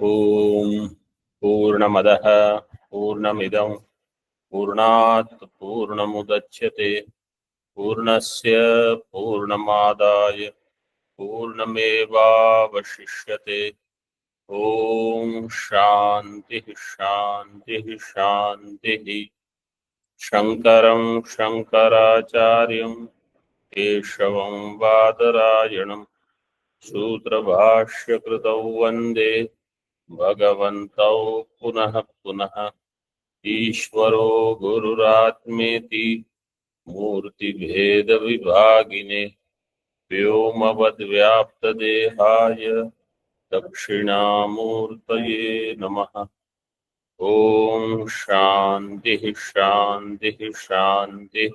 ओम पूर्णमदः पूर्णमिदं पूर्णात् पूर्णमुदच्यते पूर्णस्य पूर्णमादाय पूर्णमेवावशिष्यते। ओम शांति शांति शांति। शंकरं शंकराचार्यं केशवं बादरायणं सूत्रभाष्यकृतौ वन्दे भगवन्तौ पुनः पुनः। ईश्वरो गुरुरात्मेति मूर्तिभेदविभागिने व्योमवद्व्याप्तदेहाय दक्षिणामूर्तये नमः। ओम शांति शांति शांति।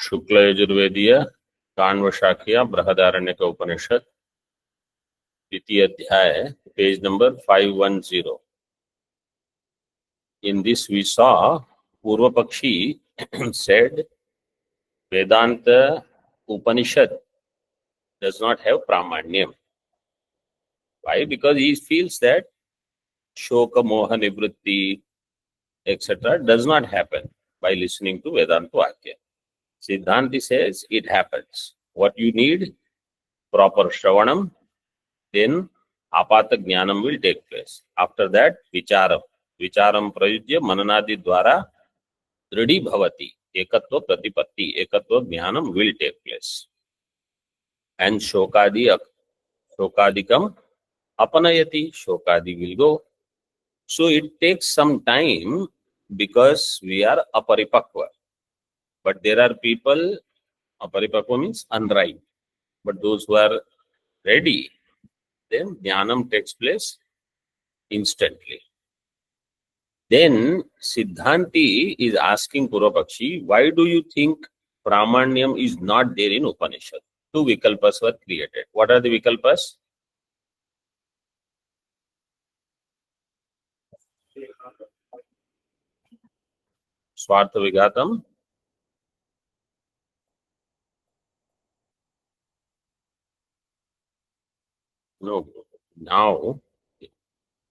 शुक्ल यजुर्वेदीय काण्वशाखीय बृहदारण्यक उपनिषद द्वितीय अध्याय page number 510. In this we saw Purva Pakshi said Vedanta Upanishad does not have Pramanyam. Why? Because he feels that Shoka Moha Nivritti etc. does not happen by listening to Vedanta Vakya. Siddhanti says it happens. What you need? Proper Shravanam, then Apata Jnanam will take place. After that, Vicharam. Vicharam Prayujya Mananadi Dwara Dhridi Bhavati. Ekatva Pratipatti, Ekatva Jnanam will take place. And Shokadikam Apanayati, Shokadi will go. So it takes some time because we are aparipakva. But there are people, aparipakva means unripe. But those who are ready, then Jnanam takes place instantly. Then Siddhanti is asking Purvapakshi, why do you think Pramanyam is not there in Upanishad? Two Vikalpas were created. What are the Vikalpas? Swartha Vigatam, no, now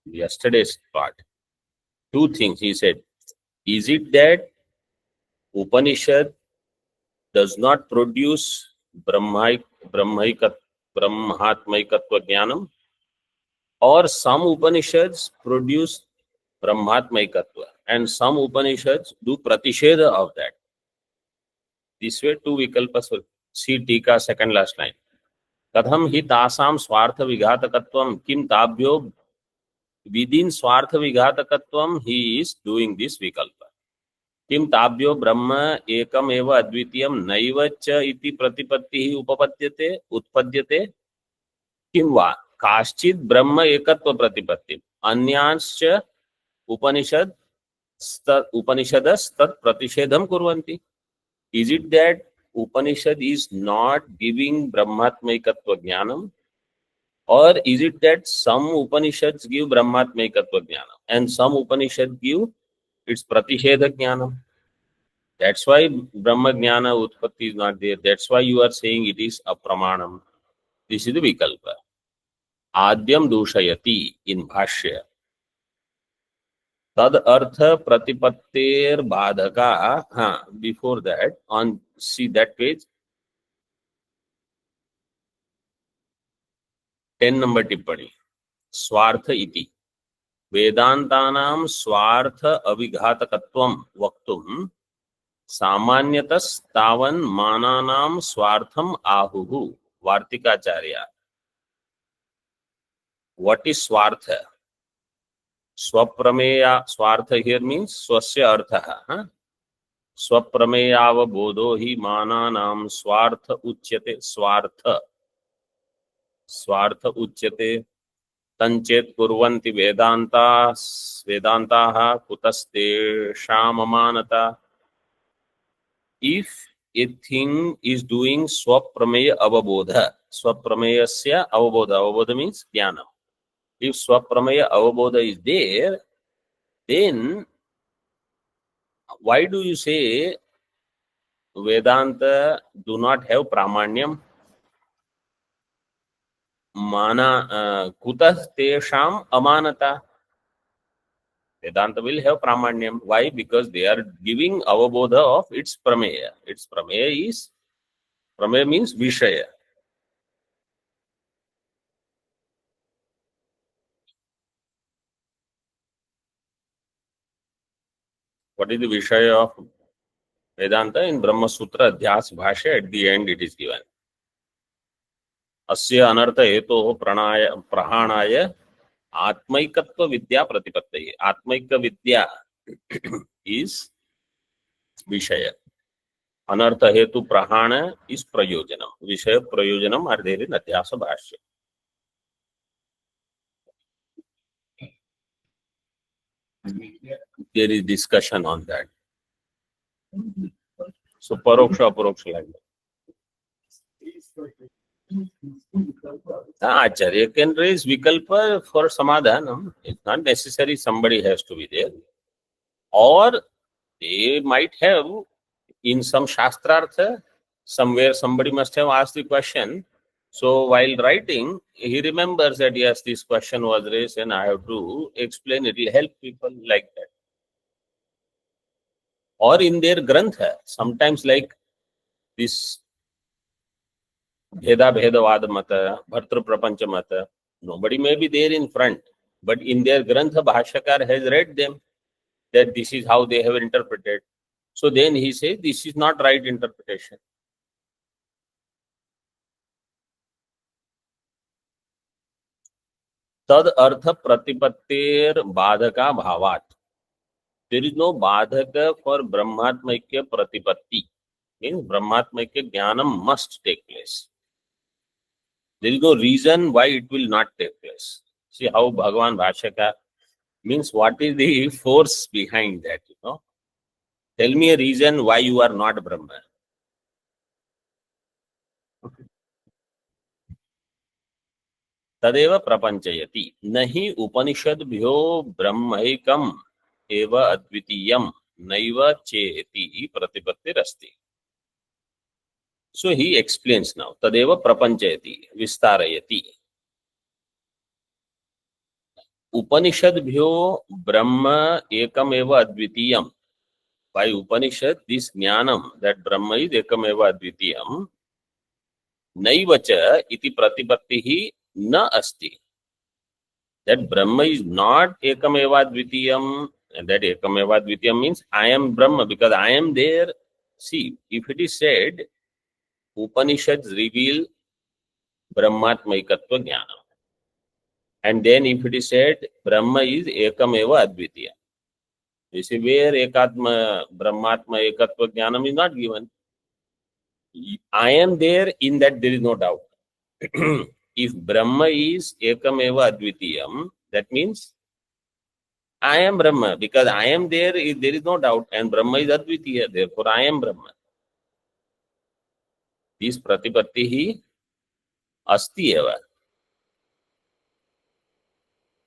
yesterday's part. Two things he said. Is it that Upanishad does not produce Brahmatmaikatva Jnanam, or some Upanishads produce Brahmatmaikatva and some Upanishads do Pratisheda of that? This way two Vikalpas will see Tika second last line. Katham hi tasam swartha vighatakatvam kim tabhyo. Within swartha vighatakatvam he is doing this Vikalpa. किम ताभ्यो ब्रह्म एकम एव अद्वितीयम नैव च इति प्रतिपत्तिः उपपद्यते उत्पद्यते किम वा काश्चित् ब्रह्म एकत्व प्रतिपत्ति अन्यांश्च उपनिषदस्तत् प्रतिषेधं कुर्वन्ति. Is it that Upanishad is not giving Brahmatmaikatva Jnanam, or is it that some Upanishads give Brahmatmaikatva Jnanam and some Upanishads give its Pratishedha Jnanam? That's why Brahma Jnana Utpatti is not there. That's why you are saying it is a Pramanam. This is the Vikalpa. Adyam Dushayati in Bhashya. Tad Artha Pratipattir Badhaka. Before that, on see that page, 10 number Tippani. Swartha iti. Vedantanam Swartha Avighatakatvam Vaktum सामान्यतस्तावन मानानाम स्वार्थम आहुहु. वार्तिकाचार्य. What is swartha? Swaprameya. Swartha here means swasya artha. Swaprameyaavabodho hi mananam swartha uchyate. Swartha uchyate. Tanchet kurvanti vedantaha kutaste shamamanata. If a thing is doing swaprameya avabodha, swaprameyasya avabodha means jnana. If swaprameya avabodha is there, then why do you say Vedanta do not have pramanyam? कुतः तेषाम अमानता? Vedanta will have pramanyam. Why? Because they are giving avabodha of its prameya. Its prameya means vishaya. What is the vishaya of Vedanta? In Brahma Sutra Adhyas Bhashya, at the end it is given. अस्य अनर्थ हेतु प्रहाणाय आत्मैकत्व विद्या प्रतिपत्तये. आत्मैक विद्या is विषय. अनर्थ हेतु प्रहाण is प्रयोजनम. विषय प्रयोजनम are there in अध्यास भाष्य. There is discussion on that. So paroksha aparoksha like that. Acharya can raise vikalpa for samadhanam. It's not necessary somebody has to be there. Or they might have, in some shastrartha, somewhere somebody must have asked the question. So while writing, he remembers that yes, this question was raised and I have to explain it. It will help people like that. Or in their grantha, sometimes like this Bheda Bhedavad Mata, Bhartru Prapancha Mata, nobody may be there in front, but in their grantha, Bhashakar has read them, that this is how they have interpreted. So then he says, this is not right interpretation. Tad artha pratipattir badhaka bhavat. There is no badhaka for Brahmatmaikya pratipatti. Means Brahmatmaikya jnanam must take place. There is no reason why it will not take place. See how Bhagavan Bhashaka means, what is the force behind that, you know? Tell me a reason why you are not Brahma. तदेव प्रपंचयति. नहि उपनिषद्भ्यो ब्रह्मैकम् एव अद्वितीयम् नैव चेति प्रतिपत्तिरस्ति. So he explains now. Tadeva prapanchayati, vistarayati. Upanishadbhyo Brahma ekam eva advitiyam. By Upanishad, this jnanam, that Brahma is ekam eva advitiyam, naivacha iti pratipattihi na asti. That Brahma is not ekam eva advitiyam, and that ekam eva advitiyam means I am Brahma because I am there. See, if it is said, Upanishads reveal Brahmatmaikatva jnanam. And then if it is said, Brahma is ekam eva advitiya. This is where ekatma, Brahmatma ekatva jnanam is not given. I am there, in that there is no doubt. If Brahma is ekam eva advitiyam, that means I am Brahma, because I am there, there is no doubt, and Brahma is advitiya, therefore I am Brahma. This pratipatti hi asti eva.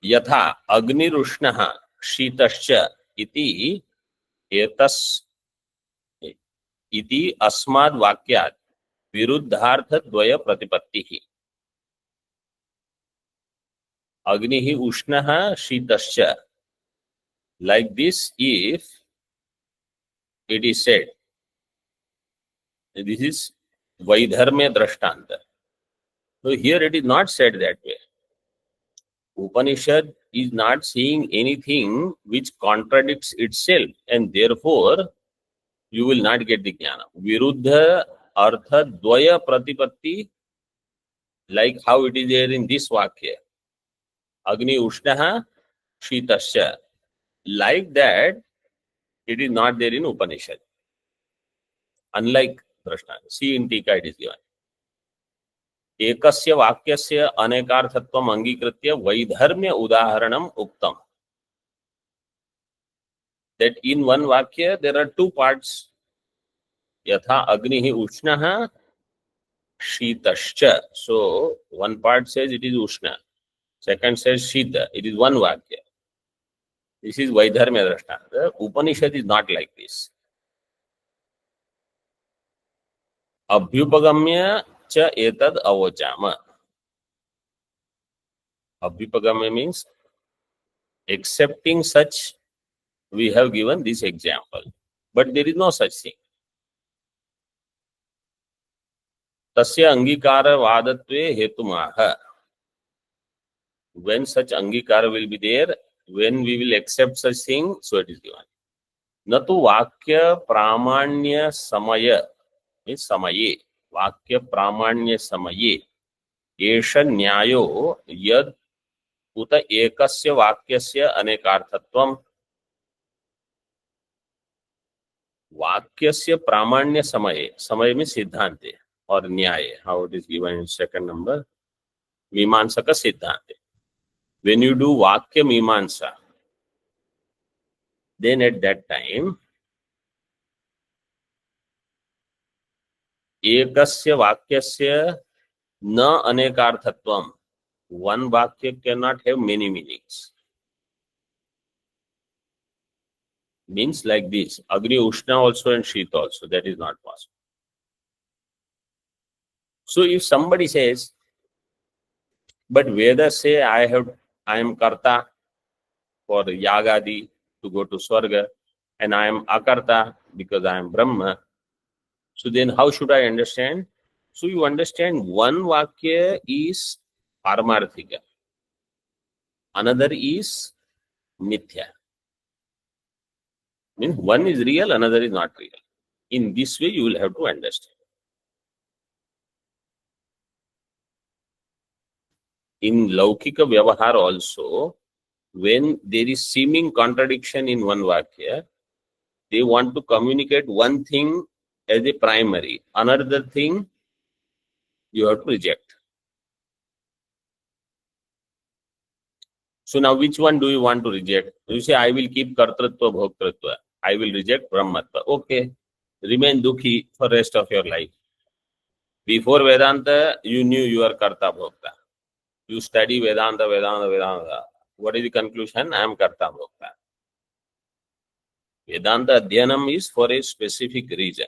यथा अग्निरुष्णः शीतश्च इति एतस् इति अस्माद् वाक्यात् विरुद्धार्थ द्वय प्रतिपत्तिः. अग्निः उष्णः शीतश्च. Like this, if it is said, this is Vaidharmya Drashtanta. So here it is not said that way. Upanishad is not saying anything which contradicts itself, and therefore you will not get the jnana. Viruddha artha dvaya pratipatti, like how it is there in this vakya. Agni ushnaha shitasya. Like that, it is not there in Upanishad. Unlike Drashtanta. See in Tika it is given. एकस्य वाक्यस्य अनेकार्थत्वम् अंगीकृत्य वैधर्म्य उदाहरणम् उक्तम्. That in one vakya there are two parts. Yatha agnihi ushnaha शीतश्च. So one part says it is ushna, second says shita. It is one vakya. This is Vaidharmya Drashtanta. Upanishad is not like this. Abhyupagamya च एतद अवोचाम. Abhipagame means accepting such. We have given this example, but there is no such thing. Tasya angikara vadatve hetumaha. When such angikara will be there, when we will accept such thing, so it is given. Natu vakya pramanya samaya means samaye. Vakya pramanya samaye. Esha nyayo yad उत एकस्य वाक्यस्य अनेकार्थत्वम्. वाक्यस्य प्रामाण्य समये, समय में सिद्धांते और न्याय, how it is given in second number, Mimansak सिद्धांते. When you do vakya mimamsa, then at that time ekasya vakyasya na anekarthatvam. One vakya cannot have many meanings. Means like this, Agni Ushna also and Shita also, that is not possible. So if somebody says, but Vedas say I am Karta for Yagadi to go to Swarga, and I am Akarta because I am Brahma. So then how should I understand? So you understand one Vakya is Paramarthika, another is Mithya. Means one is real, another is not real. In this way you will have to understand. In Laukika Vyavahar also, when there is seeming contradiction in one Vakya, they want to communicate one thing as a primary, another thing you have to reject. So now which one do you want to reject? You say, I will keep Kartratva Bhoktratva. I will reject Brahmatva. Okay, remain Dukhi for rest of your life. Before Vedanta, you knew you are Karta Bhokta. You study Vedanta. What is the conclusion? I am Karta Bhokta. Vedanta Adhyanam is for a specific reason.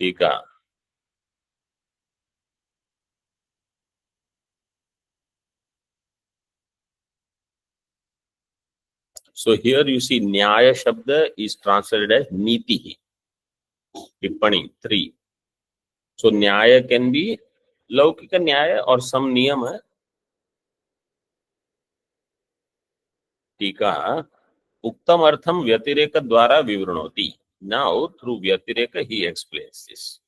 Tika. So here you see Nyaya Shabda is translated as Nitihi. Tippani 3. So Nyaya can be Laukika Nyaya or some Niyama. Tika. Uktam Artham Vyatireka Dwara Vivranoti. Now through Vyatireka he explains this.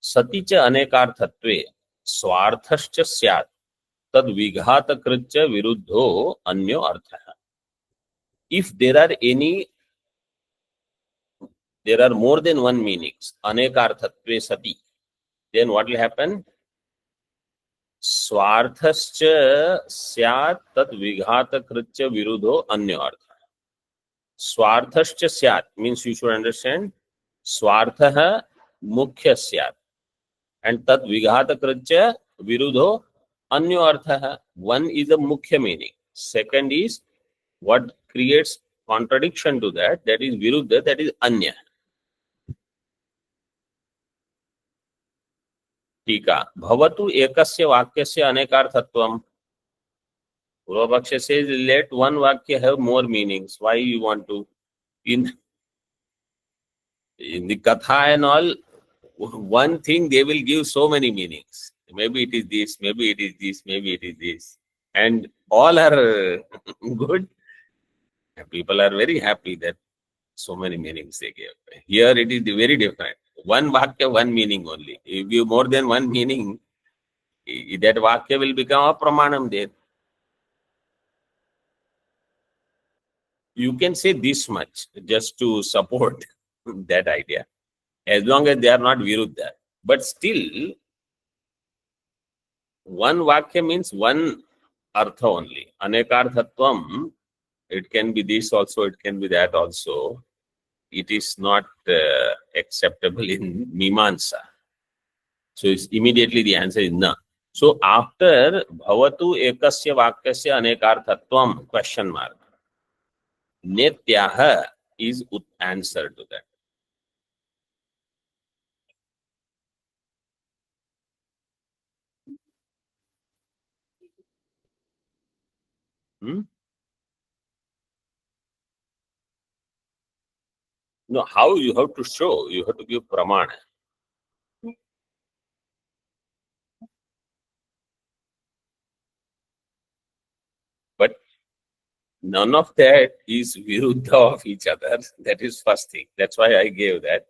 Saticha Anekarthatve Swarthascha Syat Tad Vighatakritcha Viruddho Anyo Arthaha. If there are more than one meanings, Anekarthatve Sati, then what will happen? Swarthascha Syat Tad Vighatakritcha Viruddho Anyo Arthaha. Swarthascha Syat means you should understand Swarthaha Mukhya Syat. And tat vighatakritya viruddho anyo arthaha. One is a mukhya meaning. Second is what creates contradiction to that is viruddha, that is anya. Tika. Bhavatu ekasya vakyasya anekarthatvam. Purvapaksha says, let one vakya have more meanings. Why you want to? In the katha and all, one thing they will give so many meanings. Maybe it is this, maybe it is this, maybe it is this. And all are good. People are very happy that so many meanings they gave. Here it is very different. One vakya, one meaning only. If you more than one meaning, that vakya will become a pramanam there. You can say this much just to support that idea, as long as they are not viruddha. But still, one vakya means one artha only. Anekarthatvam, it can be this also, it can be that also. It is not acceptable in Mimamsa. So it's immediately the answer is na. So after bhavatu ekasya vakyasya anekarthatvam question mark, netyaha is answer to that. Hmm? No, how you have to show? You have to give pramana. But none of that is viruddha of each other. That is first thing. That's why I gave that.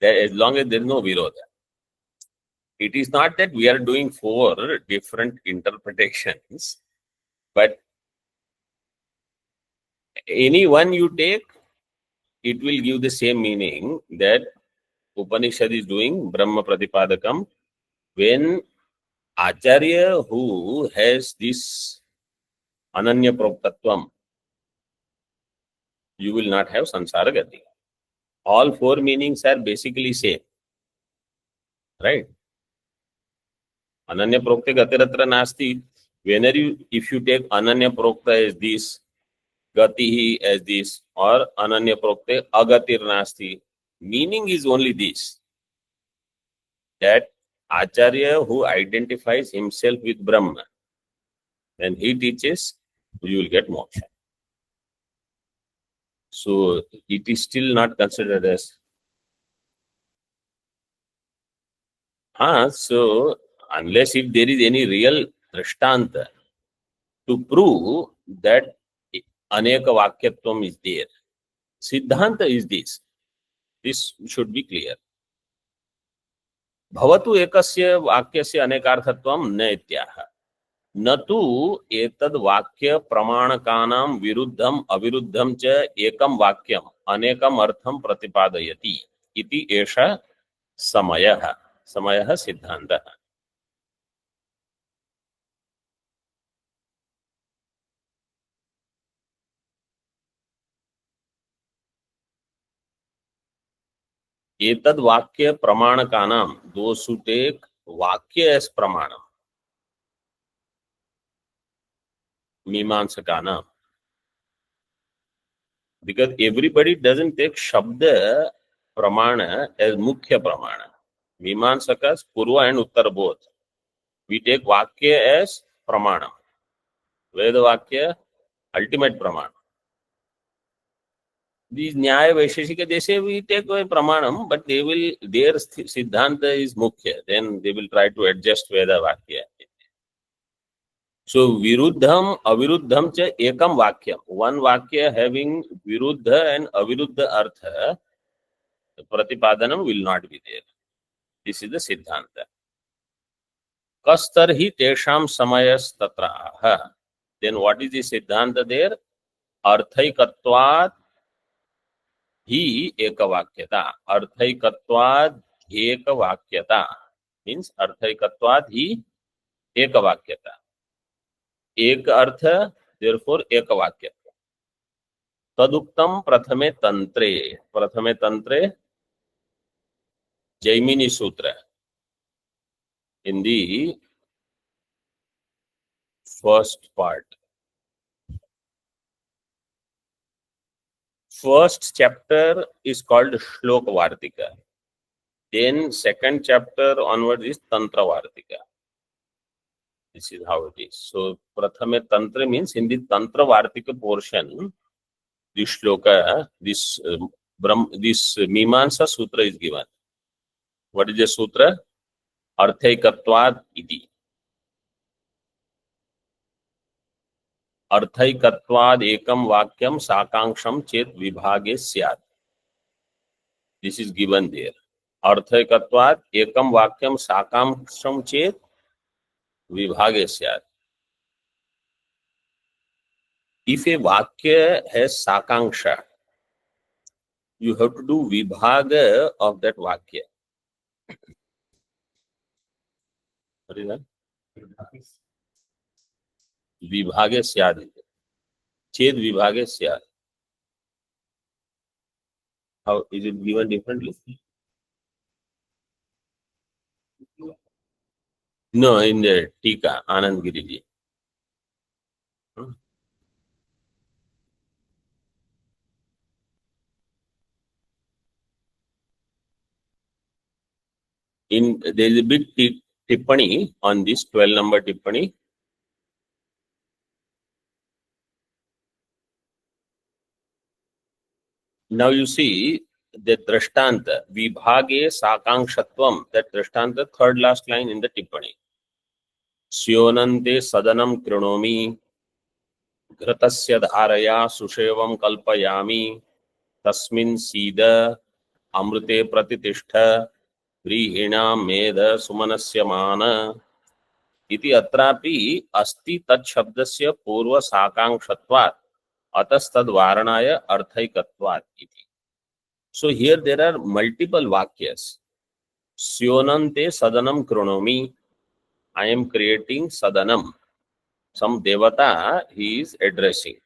That as long as there is no virodha. It is not that we are doing four different interpretations, but any one you take, it will give the same meaning that Upanishad is doing Brahma Pratipadakam when Acharya who has this Ananya Proktatvam, you will not have Sansara Gati. All four meanings are basically same, right? Ananya Prokta Gatiratra Nasti. Whenever if you take Ananya Prokta as this, Gatihi as this, or Ananya Prokta Agatir Nasti, meaning is only this, that Acharya who identifies himself with Brahma, when he teaches, you will get moksha. So it is still not considered as. So unless if there is any real drishtanta to prove that Aneka Vakyatvam is there, Siddhanta is this. This should be clear. Bhavatu ekasya vakyasya अनेकार्थत्वं न इत्याह न तु एतद् वाक्य प्रमाणकानां विरुद्धम अविरुद्धम च एकम वाक्यम अनेकम अर्थम प्रतिपादयति इति एषः समयः सिद्धान्तः. एतद् वाक्य प्रमाणकानां, those who take वाक्य as pramanam, मीमांसकानां, because everybody doesn't take shabda pramana as mukhya pramana. Mimamsakas purva and uttar both. We take vakya as pramanam. Veda vakya ultimate pramana. These nyaya vaisheshika, they say we take away pramanam, but they will, their siddhanta is mukhya. Then they will try to adjust Veda vakya. So viruddham aviruddham cha ekam vakyam. One vakya having viruddha and aviruddha artha, pratipadanam will not be there. This is the siddhanta. Kastarhi tesham samayas tatraha. Then what is the siddhanta there? Arthaikatvat hi ekavakyata. Arthaikatvad ekavakyata means arthaikatvad hi ekavakyata. Ek artha, therefore ekavakyata. Taduktam prathame tantre. Prathame tantre, Jaimini Sutra. In the first part. First chapter is called Shloka Vartika. Then second chapter onwards is Tantra Vartika. This is how it is. So Prathame Tantra means in the Tantra Vartika portion, this shloka, this Mimamsa Sutra is given. What is the sutra? Arthaikatvad iti. Arthaikatvad ekam vakyam sakangsham chet vibhage syat. This is given there. Arthaikatvad ekam vakyam sakangsham chet vibhage syat. If a vakya has sakanksha, you have to do vibhaga of that vakya. What is that? Vibhage syad. Ched vibhage syad. How is it given differently? No, in the Tika, Anand Giriji. There is a big tippani on this 12 number tippani. Now you see the Drishtanta, Vibhage Sakankshatvam, that Drishtanta, third last line in the Tippani. Syonante Sadanam Krinomi, Ghratasya Dharaya Sushevam Kalpayami, Tasmin Sida, Amrute Pratitishta, Vrihina Meda Sumanasya Mana, इति अत्रापि अस्ति तत्शब्दस्य पूर्व साकांक्षत्वात् अतस्तद्वारणाय अर्थैकत्वात् इति. So here there are multiple vakyas. Syonante sadanam kronomi. I am creating sadanam. Some devata he is addressing.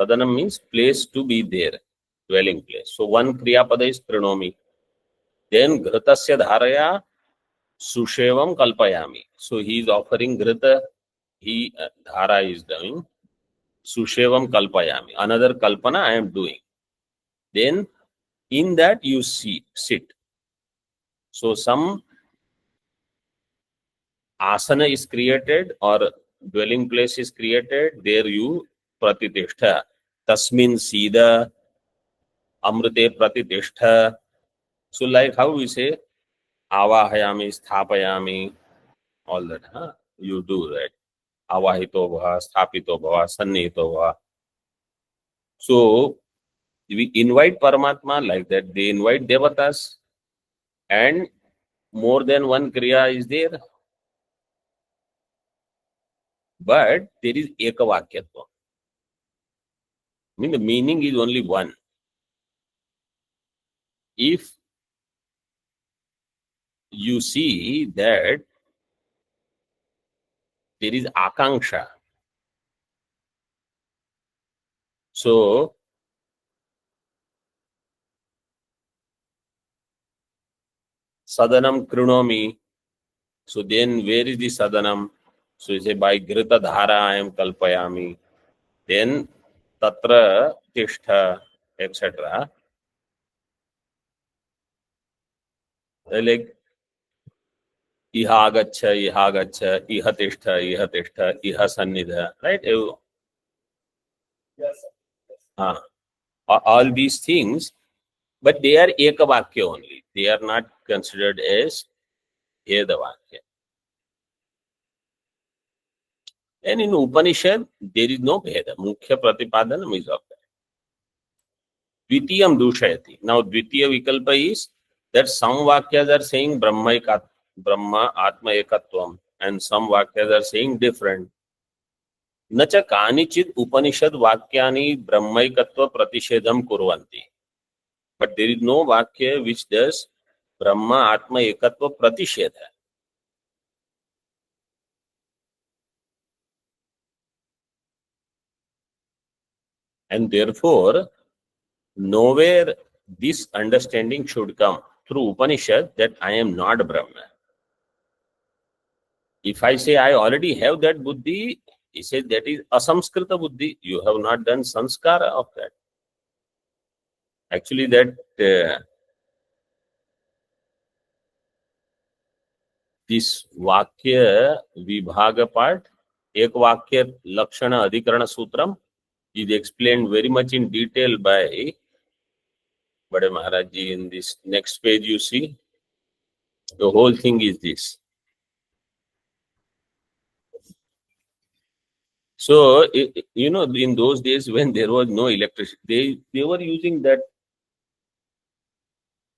Sadanam means place to be there, dwelling place. So one kriya pada is kronomi. Then ghratasya dharaya sushevam kalpayami. So he is offering ghrata. He dhara is doing. Sushevam kalpayami. Another kalpana I am doing. Then in that you sit. So some asana is created or dwelling place is created. There you pratitishta. Tasmin sida amrute pratitishta. So like how we say avahayami, sthapayami, all that. Huh? You do that. Avahito bhava, sthapito bhava, sannito bhava. So we invite Paramatma like that. They invite devatas and more than one kriya is there. But there is ekavakyatva. I mean the meaning is only one. If you see that there is akanksha, so sadanam krinomi, so then where is the sadanam? So you say by grita dhara I am kalpayami, then tatra tishtha, etc. Like iha gaccha, iha gaccha, iha tishtha, iha sannidha, right? Ah, all these things, but they are ekavakya only. They are not considered as edavakya. And in Upanishad, there is no Bheda. Mukhya Pratipadanam is of that. Dvitiyam Dushayati. Now, Dvitiya Vikalpa is that some Vakyas are saying Brahma Atma Ekatvam, and some Vakyas are saying different. Nacha Kanichid Upanishad Vakyani Brahmaikatva Pratishedham Kurvanti. But there is no Vakya which does Brahma Atma Ekatva Pratishedha. And therefore, nowhere this understanding should come through Upanishad that I am not Brahma. If I say I already have that buddhi, he says that is asamskrita buddhi. You have not done sanskara of that. Actually, that this Vakya Vibhaga part, Ek Vakya Lakshana Adhikarana Sutram, is explained very much in detail by Bade Maharaj Ji. In this next page, you see, the whole thing is this. So, in those days when there was no electricity, they were using that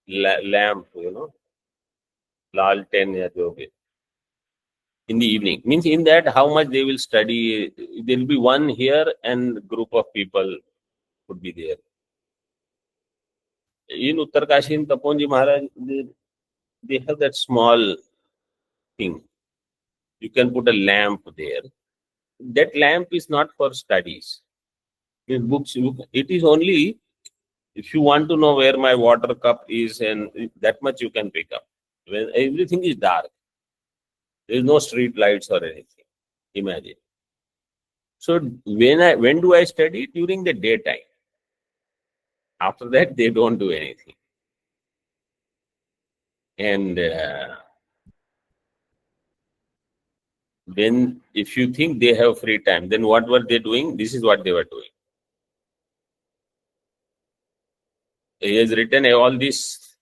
lamp, lal-ten ya jo bhi, in the evening. Means in that, how much they will study. There will be one here and group of people would be there. In Uttarkashi, in Taponji Maharaj, they have that small thing. You can put a lamp there. That lamp is not for studies. In books, it is only if you want to know where my water cup is, and that much you can pick up. When everything is dark, there is no street lights or anything. Imagine. So when do I study? During the daytime. After that, they don't do anything. And then if you think they have free time, then what were they doing? This is what they were doing. He has written all this.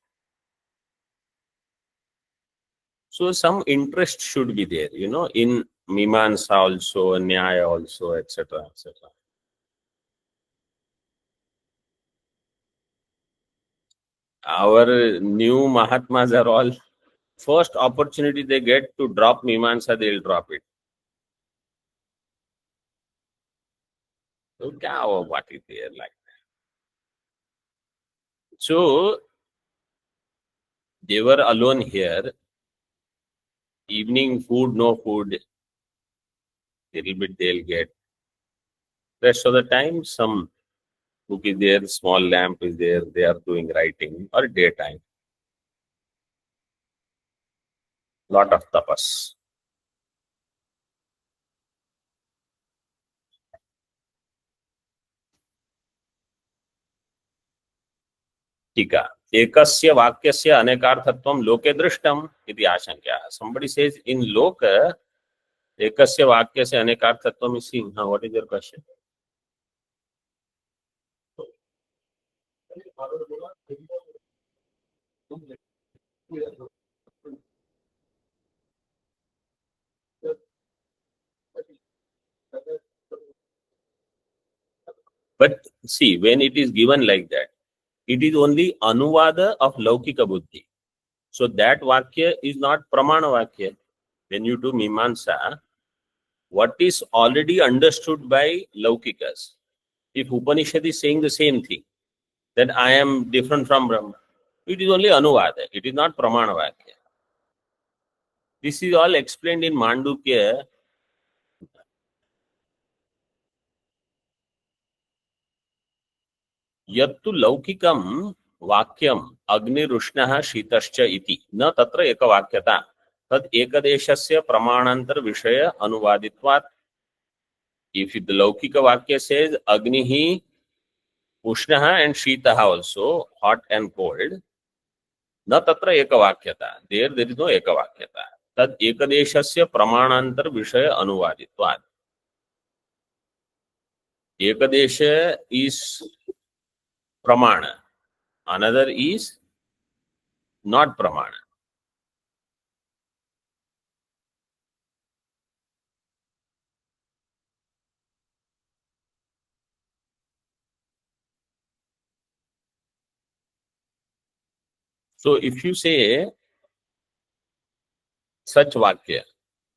So some interest should be there, in Mimamsa also, Nyaya also, etc., etc. Our new Mahatmas are all, first opportunity they get to drop Mimamsa, they'll drop it. So, what is there like? So they were alone here. Evening food, no food. Little bit they'll get. Rest of the time, some book is there, small lamp is there. They are doing writing or daytime. Lot of tapas. टीका एकस्य वाक्यस्य अनेकार्थत्वं लोके दृष्टम् इति आशंक्या. Somebody says in lok ekasya vakyasya अनेकार्थत्वम् is seen. What is your question? But see, when it is given like that, it is only anuvada of laukika buddhi. So that vakya is not pramana vakya. When you do mimamsa, what is already understood by laukikas. If Upanishad is saying the same thing, that I am different from Brahma, it is only anuvada. It is not pramana vakya. This is all explained in Mandukya. यत्तु लौकिकं वाक्यम अग्निरुष्णः शीतश्च इति न तत्र एकवाक्यता तद एकदेशस्य प्रमाणांतर विषय अनुवादित्वात्. If the laukika vakya says agnihi ushnaha and shitaha also, hot and cold, न तत्र एकवाक्यता, there is no एकवाक्यता. तद एकदेशस्य प्रमाणांतर विषय अनुवादित्वात्. Ekadesha is pramana, another is not pramana. So if you say such vakya,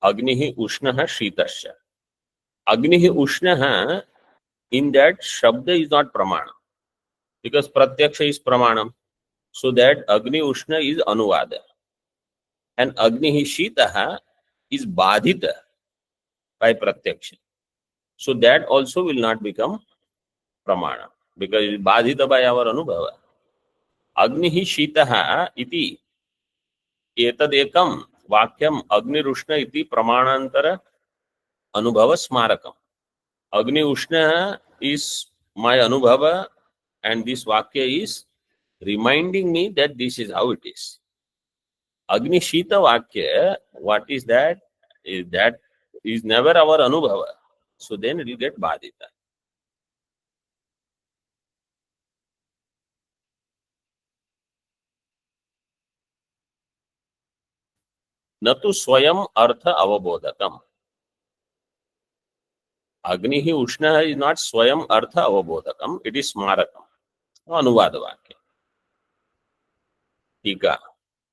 Agnihi Ushnaha Shitasya. Agnihi Ushnaha, in that Shabda is not Pramana. Because Pratyaksha is Pramanam. So that Agni Ushna is Anuvada. And Agnihi Shitaha is Badhita by Pratyaksha. So that also will not become Pramana. Because it is Badhita by our Anubhava. Agnihi Shitaha iti etadekam vakyam Agnirushna iti Pramanantara Anubhava Smarakam. Agni Ushna is my Anubhava, and this Vakya is reminding me that this is how it is. Agni Shita Vakya, what is that? That is never our Anubhava. So then it will get Badhita. Natu Swayam Artha Avabodhakam. Agni Ushna is not Swayam Artha Avabodhakam, it is Smarakam. Anuvada Vakya. Tika.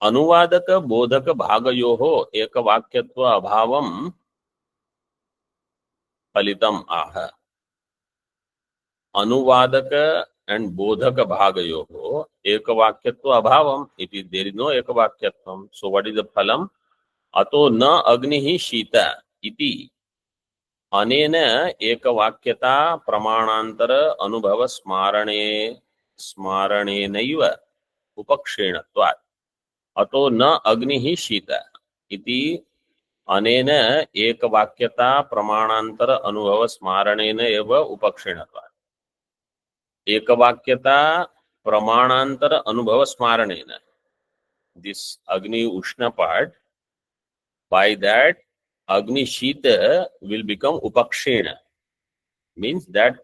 अनुवादक बोधक भागयोः एक वाक्यत्व अभावम फलितम आह. अनुवादक and bodhaka bhagayoho ekavakyatva abhavam. It is there is no ekavakyatvam. So what is the phalam? Ato na agnihi shita iti anena ekavakyata pramanantara anubhava smaranenaiva upakshrenatvat. Ato na agnihi shita iti anena ekavakyata pramanantara anubhava smaranenaiva upakshrenatvat. एकवाक्यता प्रमाणांतर अनुभव स्मारणेन. This Agni Ushna part, by that Agni Shita will become Upakshena. Means that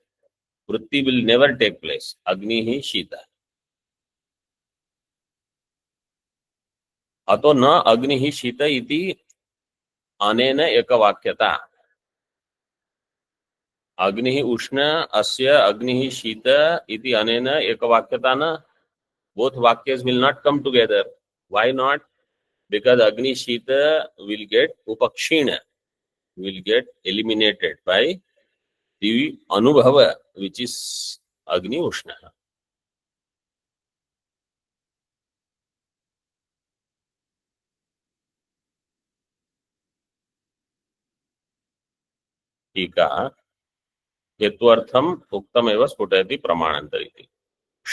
Vritti will never take place. Agni hi Shita. अतो न अग्निः शीत इति अनेन एकवाक्यता। अग्निः उष्ण अस्य अग्निः शीत इति अनेन एकवाक्यता न। Both vakyas will not come together. Why not? Because Agni Shita will get upakshina, will get eliminated by the Anubhava, which is Agni Ushna. टीका हेत्वर्थम उक्तमेव स्फुटयति प्रमाणान्तरिति।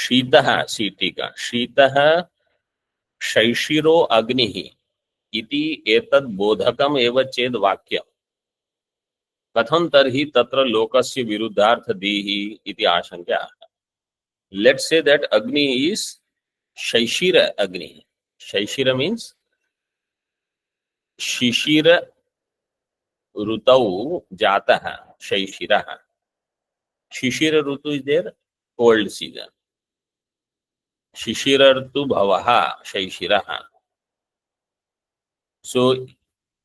शीतः टीका शीतः शैशिरो अग्निः इति एतद् बोधकम् एव चेद् वाक्यम् कथं तर्हि तत्र लोकस्य विरुद्धार्थदीः इति आशंका। Let's say that Agni is Shaishira Agni. Shaishira means Shishira Rutau Jataha Shaishiraha. Shishira Rutu is there, cold season. Shishira Rutu Bhavaha Shaishiraha. So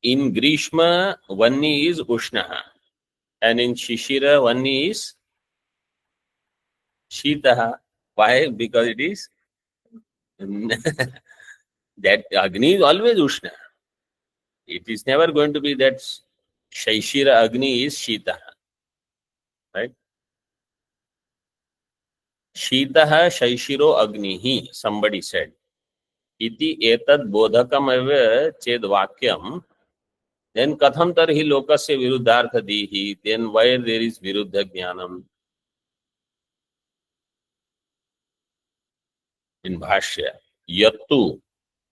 in Grishma, one is Ushnaha. And in Shishira, one is Shitaha. Why? Because it is that Agni is always Ushna. It is never going to be that Shaishira Agni is Shita, right? Shitaha Shaishiro Agnihi, somebody said. Iti etad bodhakam eva ched vakyam. Then katham tarhi lokasya viruddhartha dihi. Then why there is viruddha jnanam? In Bhashya. Yattu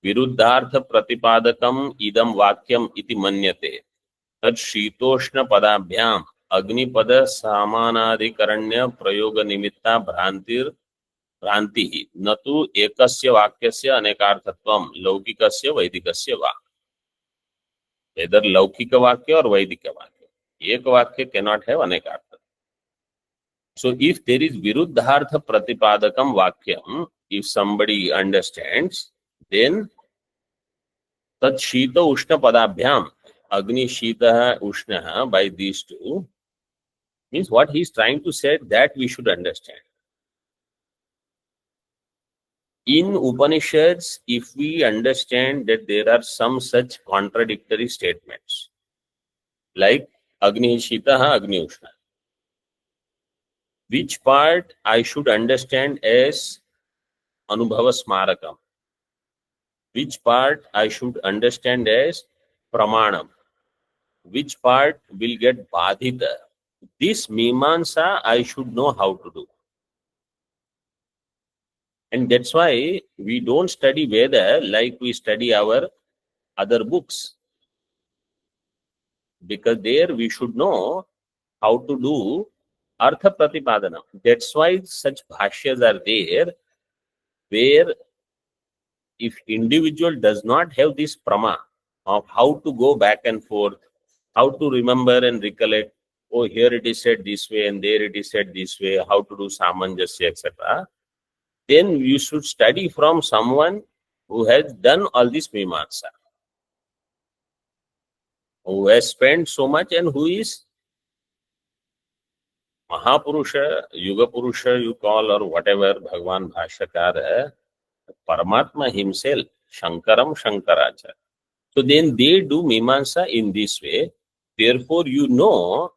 viruddhartha pratipadakam idam vakyam iti manyate. तद शीतोष्ण पदाभ्याम अग्निपद सामानाधिकरण्य प्रयोग निमित्ता भ्रांति न तो एकस्य वाक्यस्य अनेकार्थत्वम लौकिकस्य वैदिकस्य वा। Weather लौकिक वाक्य और वैदिक वाक्य, एक वाक्य कैनॉट हैव अनेकार्थ। सो इफ देयर इज विरुद्धार्थ प्रतिपादकम वाक्यम, इफ समबडी अंडरस्टैंड्स, देन तत् शीत उष्ण पदाभ्याम Agni Shita Ushna, by these two, means what he is trying to say that we should understand. In Upanishads, if we understand that there are some such contradictory statements, like Agni Shita, Agni Ushna, which part I should understand as Anubhava Smarakam, which part I should understand as Pramanam, which part will get Badhita. This Mimamsa I should know how to do. And that's why we don't study Veda like we study our other books. Because there we should know how to do Artha Pratipadana. That's why such bhashyas are there, where if individual does not have this prama of how to go back and forth, how to remember and recollect, oh, here it is said this way and there it is said this way, how to do samanjasya, etc., then you should study from someone who has done all this mimamsa, who has spent so much and who is Mahapurusha, Yuga Purusha you call, or whatever, Bhagavan Bhashyakara, Paramatma himself, Shankaram Shankaracha. So then they do mimamsa in this way. Therefore, you know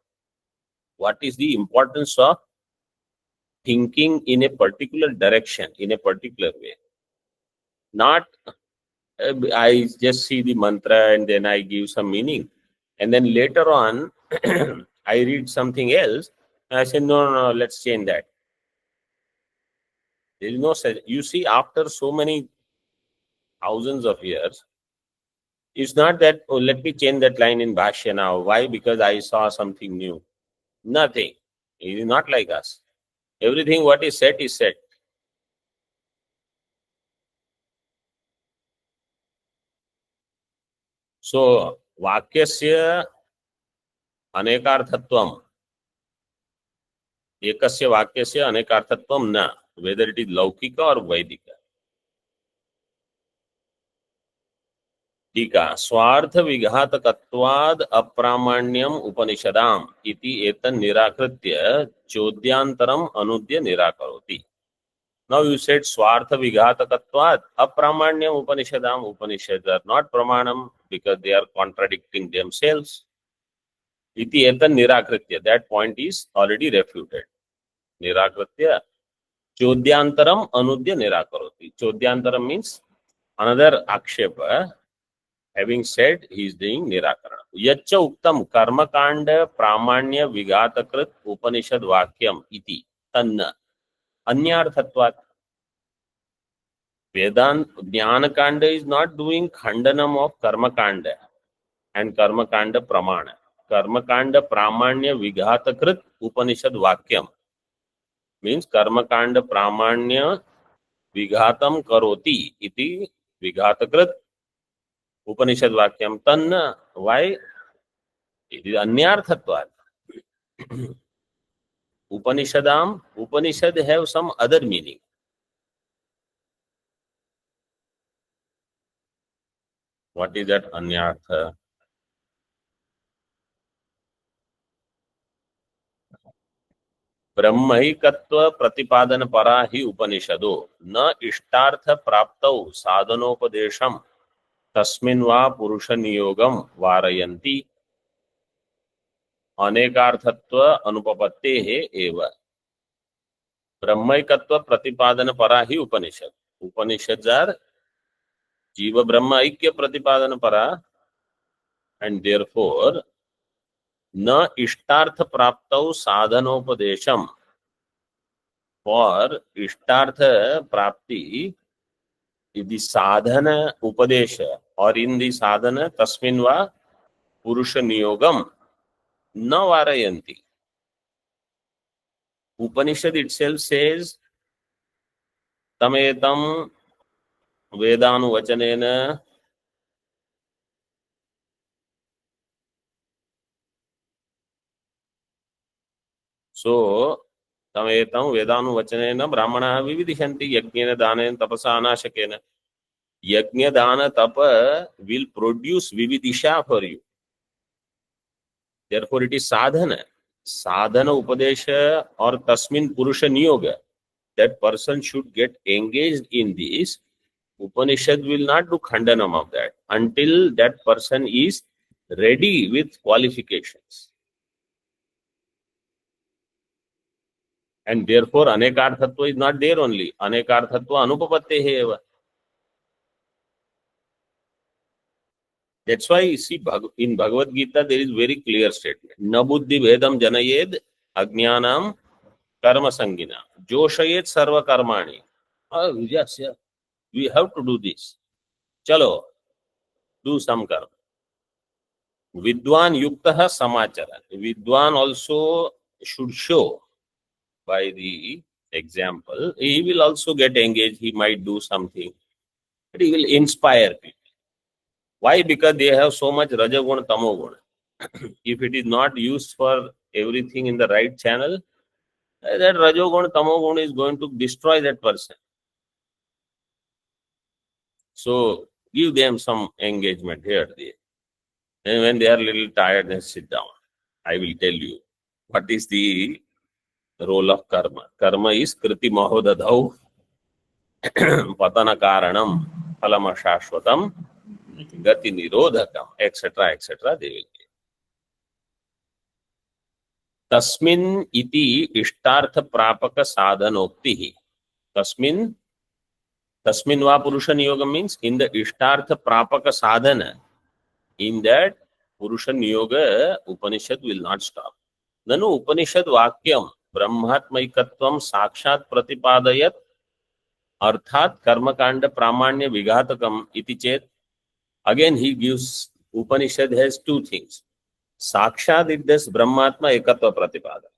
what is the importance of thinking in a particular direction, in a particular way. Not I just see the mantra and then I give some meaning. And then later on, I read something else. And I say, no, let's change that. There is no such. You see, after so many thousands of years, it's not that, oh, let me change that line in Bhashya now. Why? Because I saw something new. Nothing. It is not like us. Everything what is said is said. So, Vakyasya Anekarthatvam. Ekasya Vakyasya Anekarthatvam na. Whether it is Laukika or Vaidika. टीका स्वार्थ विघातकत्वाद् अप्रामाण्यम उपनिषदाम इति एतन् निराकृत्य चोद्यांतरम अनुद्य निराकरोति. Now you said Swartha Vighatakatvat Apramanyam Upanishadam. Upanishads are not Pramanam because they are contradicting themselves. Iti etan nirakritya. That point is already refuted. Nirakritya. Chodyantaram Anudya Nirakaroti. Chodyantaram means another Akshepa. Having said, he is doing Nirakarana. Yacha Uktam Karmakanda Pramanya Vighatakrit Upanishad Vakyam Iti Tanna. Anyarthatvat. Vedant Jnana Kanda is not doing Khandanam of Karma Kanda and Karma Kanda Pramana. Karma Kanda Pramanya Vighatakrit Upanishad Vakyam means Karma Kanda Pramanya Vighatam Karoti iti Vighatakrit Upanishad Vakyam Tanna. Why? It is Anyarthatvat. Upanishadam, Upanishad have some other meaning. What is that Anyartha? ब्रह्मैकत्व प्रतिपादन परा ही उपनिषदो न इष्टार्थ प्राप्तौ साधनोपदेशम तस्मिन् वा पुरुष नियोगम वारयन्ति अनेकार्थत्व अनुपपत्तेः एव. ब्रह्मैकत्व प्रतिपादन परा ही उपनिषद. Upanishads are जीव ब्रह्म ऐक्य प्रतिपादन परा and therefore न इष्टार्थ प्राप्तौ साधनोपदेशम. For Ishtartha Prapti, in the sadhana upadesha or in the sadhana tasminva purusha niyogam na varayanti. Upanishad itself says tametam vedanu vachanena so तमेतं वेदानु वचनेन ब्राह्मणाः विविदिशन्ति यज्ञेन दानेन तपसा अनाशकेन. यज्ञ दान tapa will produce vividisha for you. Therefore it is sadhana. Sadhana upadesha or tasmin purusha niyoga. That person should get engaged in this. Upanishad will not do khandanam of that until that person is ready with qualifications. And therefore anekarthatva is not there only. Anekarthatva anupapattehe eva. That's why you see in Bhagavad Gita there is very clear statement. Na buddhi vedam janayed ajnanam karma sangina joshayet sarva karmani. Oh, yes, yeah. We have to do this. Chalo, do some karma. Vidwan yuktaha samachara. Vidwan also should show by the example. He will also get engaged. He might do something. But he will inspire people. Why? Because they have so much Rajaguna, Tamoguna. If it is not used for everything in the right channel, that Rajoguna, Tamoguna is going to destroy that person. So give them some engagement here. And when they are a little tired, then sit down. I will tell you what is the role of karma. Karma is kriti mahodadhau patana karanam phalama shashvatam gati nirodhakam etc. etc. They will give. Tasmin iti ishtartha prapaka sadhanoktihi. Tasmin va purusha niyogam means in the ishtartha prapaka sadhana. In that purusha niyoga Upanishad will not stop. Nanu Upanishad vakyam ब्रह्मात्मैकत्वं साक्षात् प्रतिपादयत् अर्थात कर्मकांड प्रामाण्य विघातकम इति चेत. Again he gives, Upanishad has two things. Sakshat it does Brahmatma ekatva pratipada.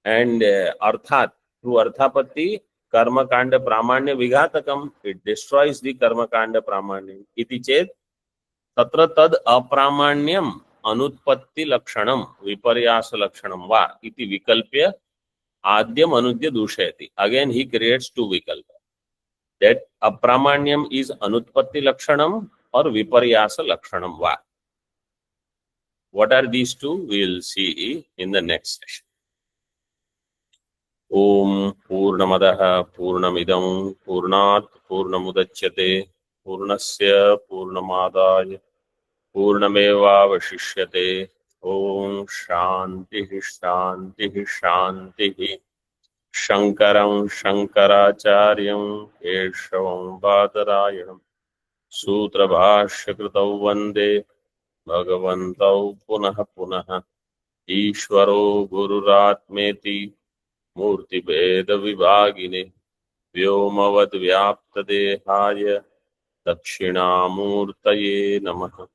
And Arthat, through Arthapatti, Karma Kanda Pramanya Vighatakam, it destroys the Karma Kanda Pramanya. Iti chet, Tatra tad apramanyam anutpatti lakshanam viparyasa lakshanam va iti vikalpya adyam anudya dushayati. Again he creates two vikalpa. That apramanyam is anutpatti lakshanam और विपर्यास लक्षणम वा. What are these two? We will see in the next session. Om Purnamadaha Purnamidam Purnat Purnamudachyate Purnasya Purnamadaya Purnamevavashishyate. Om Shanti Shanti Shanti. Shankaram Shankaracharyam Keshavam Badarayanam Sutra Bhashyakritau Vande Bhagavantau Punaha Punaha ईश्वरो गुरुरात्मेति मूर्तिभेद विभागिने व्योमवद् व्याप्तदेहाय दक्षिणामूर्तये नमः.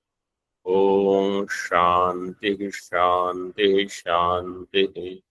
ओम शांति शांति शांति.